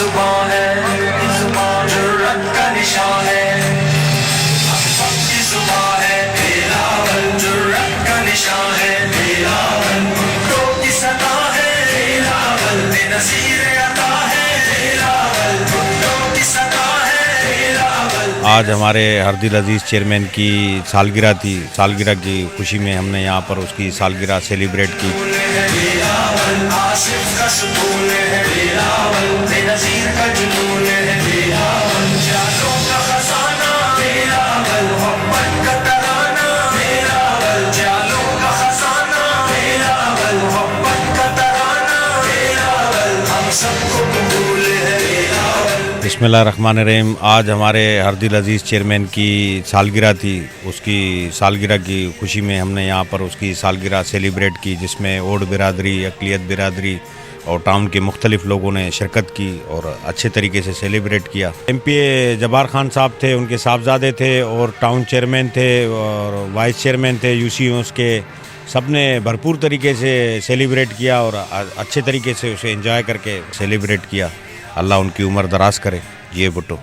जुबान है, जुर्रत का निशान है, की जुबान है, बिलावल जुर्रत का निशान है, बिलावल मुल्कों की सदा है, बिलावल बेनज़ीर अता है, बिलावल मुल्कों की सदा है, बिलावल। आज हमारे हरदिल अजीज़ चेयरमैन की सालगिरह थी। सालगिरह की खुशी में हमने यहाँ पर उसकी सालगिरह सेलिब्रेट की। बिलावल आसिफ का सुकून है, बिलावल बेनज़ीर का जुनून है, बिलावल जालों का खजाना, बिलावल मोहब्बत का तराना, बिलावल जालों का खजाना, बिलावल मोहब्बत का तराना, बिलावल हम सबको कबूल है, बिलावल। बिस्मिल्लाहिर्रहमानिर्रहीम। आज हमारे हरदिल अजीज़ चेयरमैन की सालगिरह थी। उसकी सालगिरह की खुशी में हमने यहाँ पर उसकी सालगिरह सेलिब्रेट की, जिसमें ओड बिरादरी, अक़लियत बिरादरी और टाउन के मुख्तलिफ़ लोगों ने शिरकत की और अच्छे तरीके से सेलिब्रेट किया। MPA जब्बार खान साहब थे, उनके साहबजादे थे और टाउन चेयरमैन थे और वाइस चेयरमैन थे UCOs के। सब ने भरपूर तरीके से सेलिब्रेट किया और अच्छे तरीके से उसे एंजॉय करके सेलिब्रेट किया। अल्लाह उनकी उम्र दराज करे। ये भुट्टो।